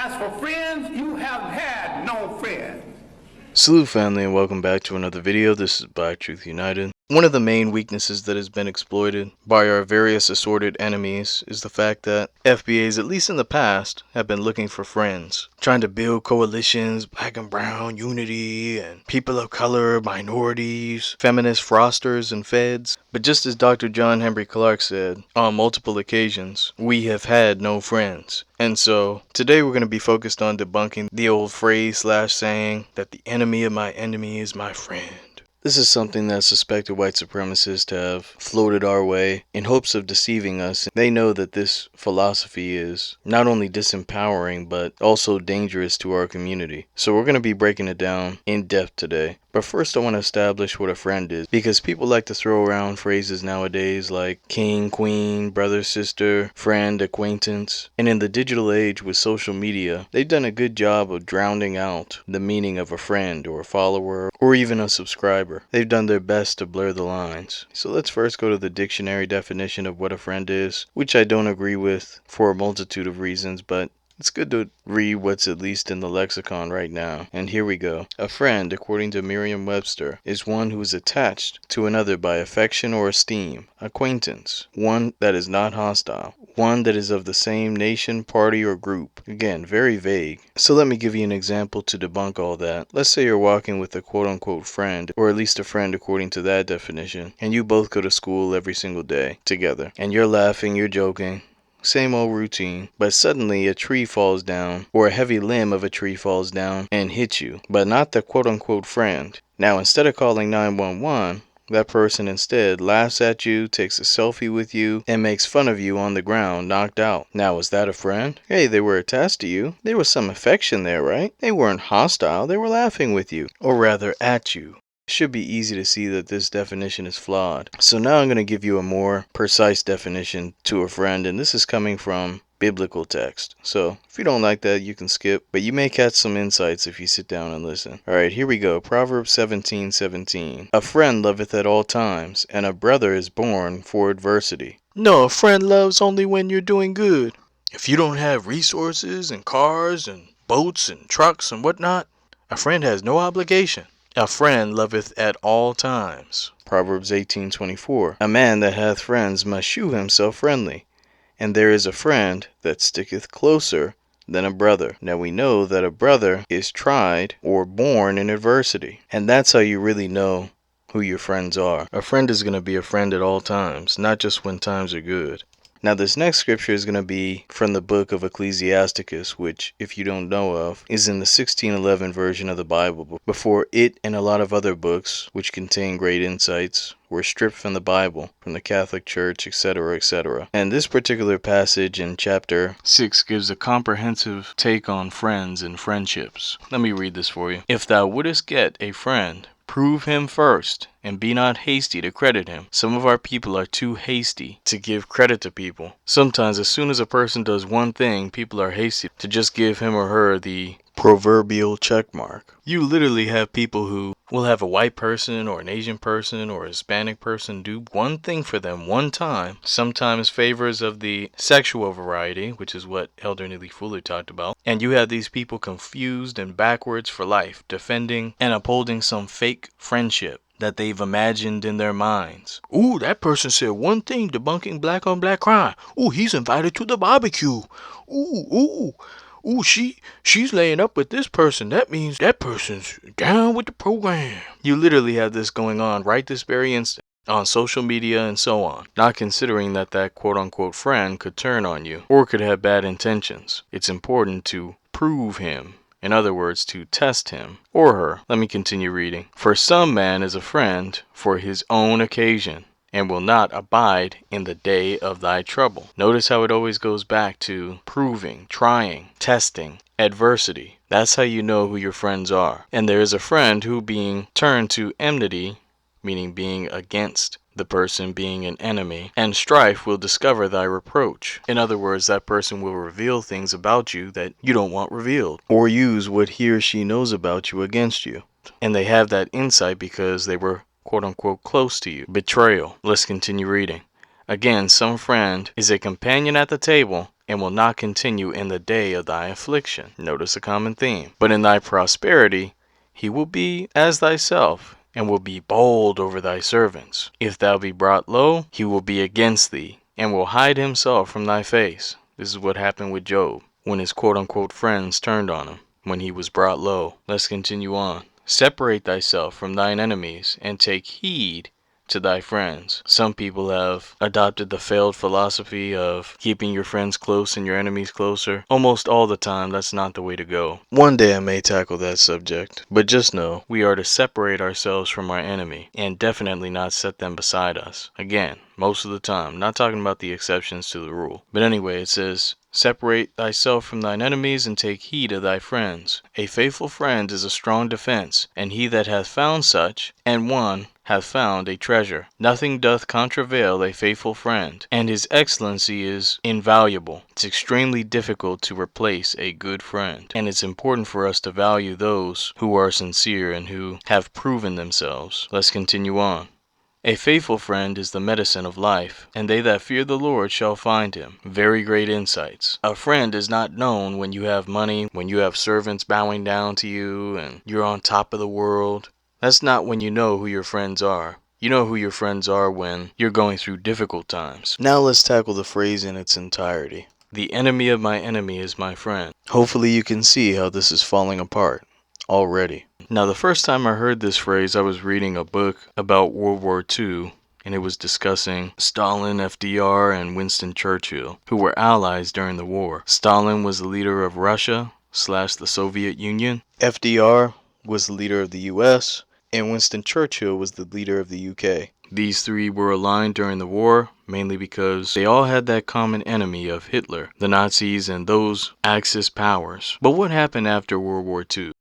As for friends, you have had no friends. Salute family and welcome back to another video. This is blacktruthunited. One of the main weaknesses that has been exploited by our various assorted enemies is the fact that FBAs, at least in the past, have been looking for friends, trying to build coalitions, black and brown, unity, and people of color, minorities, feminist frosters, and feds. But just as Dr. John Henrik Clarke said on multiple occasions, we have had no friends. And so today we're going to be focused on debunking the old phrase/saying that the enemy of my enemy is my friend. This is something that suspected white supremacists have floated our way in hopes of deceiving us. They know that this philosophy is not only disempowering but also dangerous to our community. So we're going to be breaking it down in depth today. But first I want to establish what a friend is, because people like to throw around phrases nowadays like king, queen, brother, sister, friend, acquaintance. And in the digital age with social media, they've done a good job of drowning out the meaning of a friend or a follower or even a subscriber. They've done their best to blur the lines. So let's first go to the dictionary definition of what a friend is, which I don't agree with for a multitude of reasons, but it's good to read what's at least in the lexicon right now. And here we go. A friend, according to Merriam-Webster, is one who is attached to another by affection or esteem. Acquaintance, one that is not hostile. One that is of the same nation, party, or group. Again, very vague. So let me give you an example to debunk all that. Let's say you're walking with a quote-unquote friend, or at least a friend according to that definition, and you both go to school every single day together. And you're laughing, you're joking. Same old routine, but suddenly a tree falls down, or a heavy limb of a tree falls down and hits you, but not the quote-unquote friend. Now, instead of calling 911, that person instead laughs at you, takes a selfie with you, and makes fun of you on the ground, knocked out. Now, is that a friend? Hey, they were attached to you. There was some affection there, right? They weren't hostile. They were laughing with you, or rather at you. It should be easy to see that this definition is flawed. So now I'm going to give you a more precise definition to a friend, and this is coming from biblical text. So if you don't like that, you can skip, but you may catch some insights if you sit down and listen. Alright, here we go. Proverbs 17:17. A friend loveth at all times, and a brother is born for adversity. No, a friend loves only when you're doing good. If you don't have resources and cars and boats and trucks and whatnot, a friend has no obligation. A friend loveth at all times. Proverbs 18:24. A man that hath friends must shew himself friendly, and there is a friend that sticketh closer than a brother. Now we know that a brother is tried or born in adversity, and that's how you really know who your friends are. A friend is going to be a friend at all times, not just when times are good. Now this next scripture is going to be from the book of Ecclesiasticus, which, if you don't know of, is in the 1611 version of the Bible, before it and a lot of other books, which contain great insights, were stripped from the Bible, from the Catholic Church, etc., etc. And this particular passage in chapter 6 gives a comprehensive take on friends and friendships. Let me read this for you. If thou wouldest get a friend, prove him first, and be not hasty to credit him. Some of our people are too hasty to give credit to people. Sometimes as soon as a person does one thing, people are hasty to just give him or her the proverbial check mark. You literally have people who will have a white person or an Asian person or a Hispanic person do one thing for them one time, sometimes favors of the sexual variety, which is what Elder Neely Fuller talked about, and you have these people confused and backwards for life, defending and upholding some fake friendship that they've imagined in their minds. Ooh, that person said one thing debunking black on black crime. Ooh, he's invited to the barbecue. Ooh, she's laying up with this person. That means that person's down with the program. You literally have this going on right this very instant on social media and so on, not considering that that quote-unquote friend could turn on you or could have bad intentions. It's important to prove him. In other words, to test him or her. Let me continue reading. For some man is a friend for his own occasion, and will not abide in the day of thy trouble. Notice how it always goes back to proving, trying, testing, adversity. That's how you know who your friends are. And there is a friend who, being turned to enmity, meaning being against the person, being an enemy, and strife, will discover thy reproach. In other words, that person will reveal things about you that you don't want revealed, or use what he or she knows about you against you. And they have that insight because they were quote-unquote close to you. Betrayal. Let's continue reading. Again, some friend is a companion at the table and will not continue in the day of thy affliction. Notice a common theme. But in thy prosperity he will be as thyself, and will be bold over thy servants. If thou be brought low, he will be against thee, and will hide himself from thy face. This is what happened with Job, when his quote-unquote friends turned on him, when he was brought low. Let's continue on. Separate thyself from thine enemies, and take heed to thy friends. Some people have adopted the failed philosophy of keeping your friends close and your enemies closer. Almost all the time, that's not the way to go. One day I may tackle that subject, but just know we are to separate ourselves from our enemy, and definitely not set them beside us. Again, most of the time, not talking about the exceptions to the rule. But anyway, it says, separate thyself from thine enemies, and take heed of thy friends. A faithful friend is a strong defense, and he that hath found such, and one, hath found a treasure. Nothing doth contravail a faithful friend, and his excellency is invaluable. It's extremely difficult to replace a good friend, and it's important for us to value those who are sincere and who have proven themselves. Let's continue on. A faithful friend is the medicine of life, and they that fear the Lord shall find him. Very great insights. A friend is not known when you have money, when you have servants bowing down to you, and you're on top of the world. That's not when you know who your friends are. You know who your friends are when you're going through difficult times. Now let's tackle the phrase in its entirety. The enemy of my enemy is my friend. Hopefully you can see how this is falling apart already. Now, the first time I heard this phrase, I was reading a book about World War II, and it was discussing Stalin, FDR, and Winston Churchill, who were allies during the war. Stalin was the leader of Russia / the Soviet Union. FDR was the leader of the US, and Winston Churchill was the leader of the UK. These three were aligned during the war, mainly because they all had that common enemy of Hitler, the Nazis, and those Axis powers. But what happened after World War II?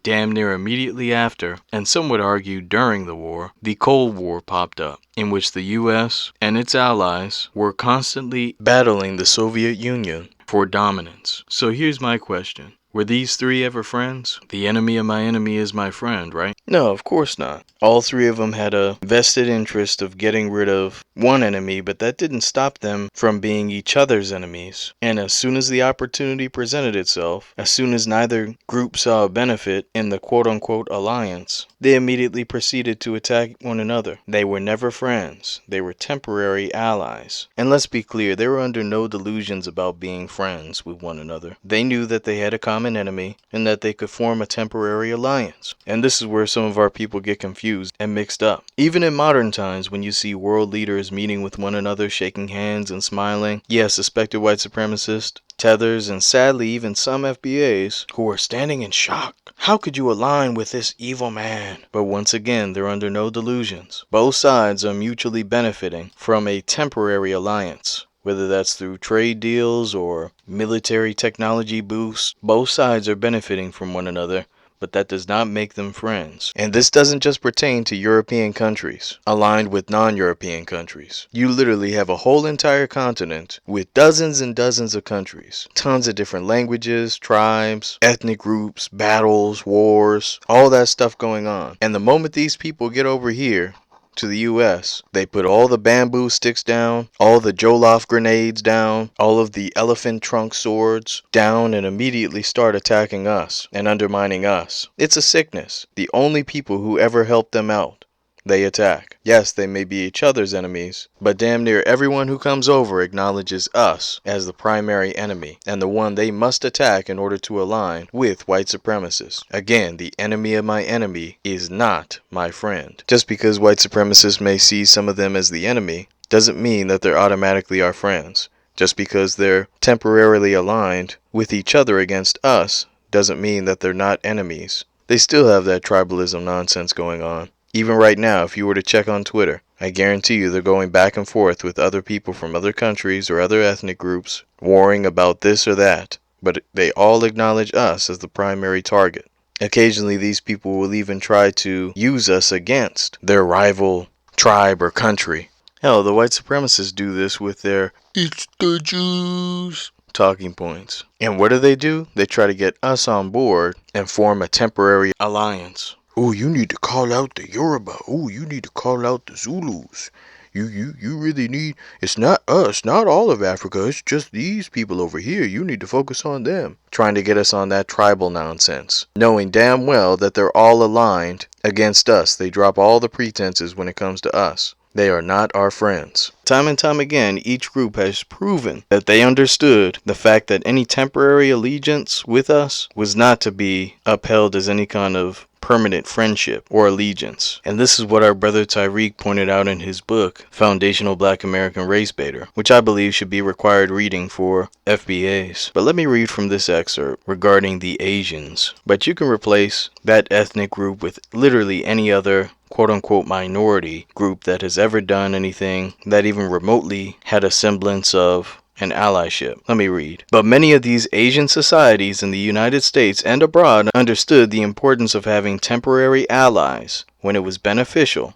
Damn near immediately after, and some would argue during the war, the Cold War popped up, in which the US and its allies were constantly battling the Soviet Union for dominance. So here's my question. Were these three ever friends? The enemy of my enemy is my friend, right? No, of course not. All three of them had a vested interest of getting rid of one enemy, but that didn't stop them from being each other's enemies. And as soon as the opportunity presented itself, as soon as neither group saw a benefit in the quote-unquote alliance, they immediately proceeded to attack one another. They were never friends. They were temporary allies. And let's be clear, they were under no delusions about being friends with one another. They knew that they had a common enemy and that they could form a temporary alliance. And this is where some of our people get confused and mixed up. Even in modern times, when you see world leaders meeting with one another, shaking hands and smiling, yes, suspected white supremacists, tethers, and sadly even some FBAs who are standing in shock. How could you align with this evil man? But once again, they're under no delusions. Both sides are mutually benefiting from a temporary alliance. Whether that's through trade deals or military technology boosts, both sides are benefiting from one another, but that does not make them friends. And this doesn't just pertain to European countries aligned with non-European countries. You literally have a whole entire continent with dozens and dozens of countries, tons of different languages, tribes, ethnic groups, battles, wars, all that stuff going on. And the moment these people get over here to the US, they put all the bamboo sticks down, all the Jolof grenades down, all of the elephant trunk swords down, and immediately start attacking us and undermining us. It's a sickness. The only people who ever helped them out, they attack. Yes, they may be each other's enemies, but damn near everyone who comes over acknowledges us as the primary enemy and the one they must attack in order to align with white supremacists. Again, the enemy of my enemy is not my friend. Just because white supremacists may see some of them as the enemy doesn't mean that they're automatically our friends. Just because they're temporarily aligned with each other against us doesn't mean that they're not enemies. They still have that tribalism nonsense going on. Even right now, if you were to check on Twitter, I guarantee you they're going back and forth with other people from other countries or other ethnic groups, warring about this or that, but they all acknowledge us as the primary target. Occasionally, these people will even try to use us against their rival tribe or country. Hell, the white supremacists do this with their "It's the Jews" talking points. And what do? They try to get us on board and form a temporary alliance. Oh, you need to call out the Yoruba. Oh, you need to call out the Zulus. You really need, it's not us, not all of Africa, it's just these people over here. You need to focus on them. Trying to get us on that tribal nonsense. Knowing damn well that they're all aligned against us. They drop all the pretenses when it comes to us. They are not our friends. Time and time again, each group has proven that they understood the fact that any temporary allegiance with us was not to be upheld as any kind of permanent friendship or allegiance. And this is what our brother Tyreek pointed out in his book, Foundational Black American Race Baiter, which I believe should be required reading for FBAs. But let me read from this excerpt regarding the Asians. But you can replace that ethnic group with literally any other quote-unquote minority group that has ever done anything that even remotely had a semblance of an allyship. Let me read. But many of these Asian societies in the United States and abroad understood the importance of having temporary allies when it was beneficial.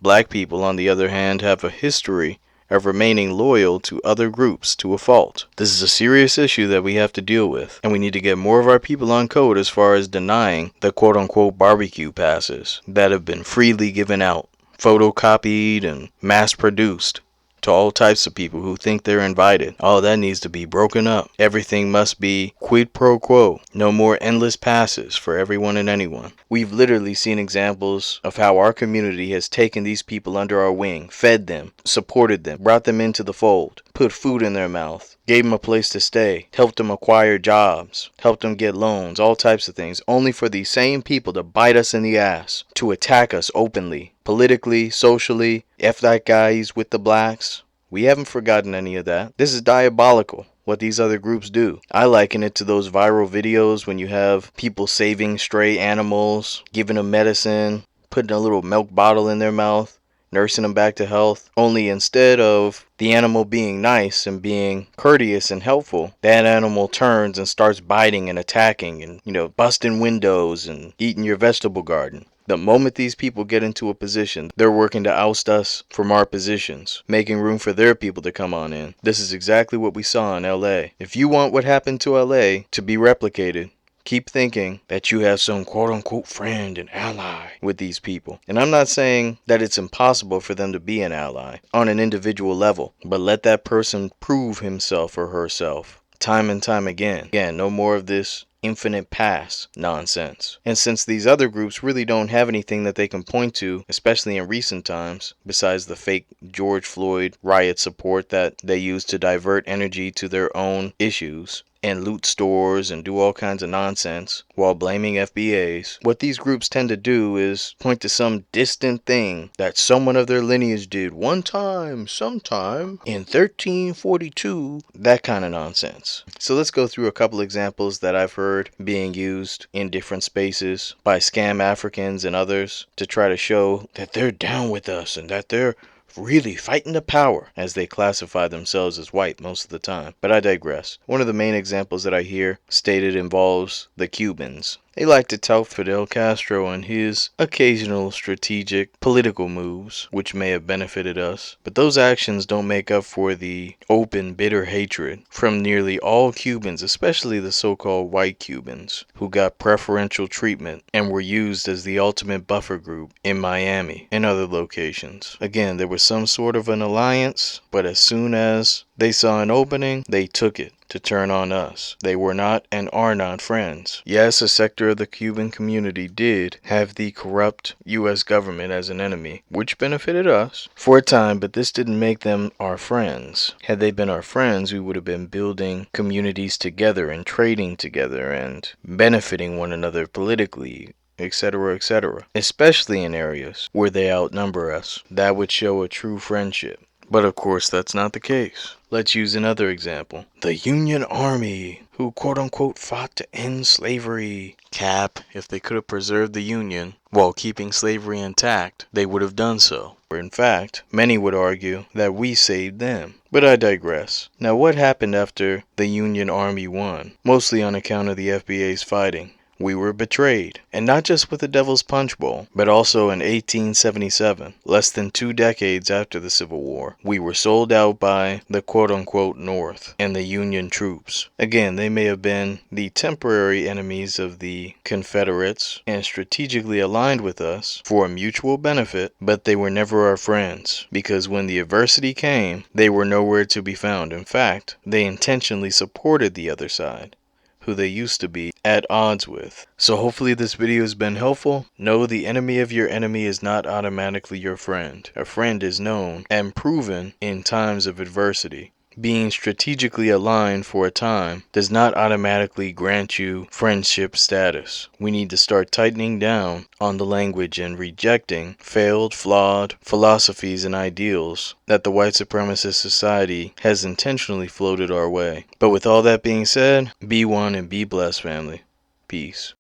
Black people, on the other hand, have a history of remaining loyal to other groups to a fault. This is a serious issue that we have to deal with, and we need to get more of our people on code as far as denying the quote-unquote barbecue passes that have been freely given out, photocopied and mass-produced to all types of people who think they're invited. All that needs to be broken up. Everything must be quid pro quo. No more endless passes for everyone and anyone. We've literally seen examples of how our community has taken these people under our wing, fed them, supported them, brought them into the fold, put food in their mouth, gave them a place to stay, helped them acquire jobs, helped them get loans, all types of things, only for these same people to bite us in the ass, to attack us openly, politically, socially. F that guy, he's with the blacks. We haven't forgotten any of that. This is diabolical, what these other groups do. I liken it to those viral videos when you have people saving stray animals, giving them medicine, putting a little milk bottle in their mouth, nursing them back to health. Only instead of the animal being nice and being courteous and helpful, that animal turns and starts biting and attacking and, busting windows and eating your vegetable garden. The moment these people get into a position, they're working to oust us from our positions, making room for their people to come on in. This is exactly what we saw in LA. If you want what happened to LA to be replicated, keep thinking that you have some quote-unquote friend and ally with these people. And I'm not saying that it's impossible for them to be an ally on an individual level, but let that person prove himself or herself time and time again. Again, no more of this infinite pass nonsense. And since these other groups really don't have anything that they can point to, especially in recent times, besides the fake George Floyd riot support that they use to divert energy to their own issues and loot stores and do all kinds of nonsense while blaming FBAs, what these groups tend to do is point to some distant thing that someone of their lineage did one time, sometime in 1342, that kind of nonsense. So let's go through a couple examples that I've heard being used in different spaces by scam Africans and others to try to show that they're down with us and that they're really fighting the power, as they classify themselves as white most of the time. But I digress. One of the main examples that I hear stated involves the Cubans. They like to tout Fidel Castro and his occasional strategic political moves, which may have benefited us. But those actions don't make up for the open, bitter hatred from nearly all Cubans, especially the so-called white Cubans, who got preferential treatment and were used as the ultimate buffer group in Miami and other locations. Again, there was some sort of an alliance, but as soon as they saw an opening, they took it to turn on us. They were not and are not friends. Yes, a sector of the Cuban community did have the corrupt U.S. government as an enemy, which benefited us for a time, but this didn't make them our friends. Had they been our friends, we would have been building communities together and trading together and benefiting one another politically, etc., etc., especially in areas where they outnumber us. That would show a true friendship. But of course, that's not the case. Let's use another example. The Union Army, who quote-unquote fought to end slavery. Cap, if they could have preserved the Union while keeping slavery intact, they would have done so. In fact, many would argue that we saved them. But I digress. Now, what happened after the Union Army won? Mostly on account of the FBA's fighting. we were betrayed. And not just with the Devil's Punch Bowl, but also in 1877, less than 2 decades after the Civil War, we were sold out by the quote-unquote North and the Union troops. Again, they may have been the temporary enemies of the Confederates and strategically aligned with us for a mutual benefit, but they were never our friends, because when the adversity came, they were nowhere to be found. In fact, they intentionally supported the other side, who they used to be at odds with. So hopefully this video has been helpful. Know the enemy of your enemy is not automatically your friend. A friend is known and proven in times of adversity. Being strategically aligned for a time does not automatically grant you friendship status. We need to start tightening down on the language and rejecting failed, flawed philosophies and ideals that the white supremacist society has intentionally floated our way. But with all that being said, be one and be blessed, family. Peace.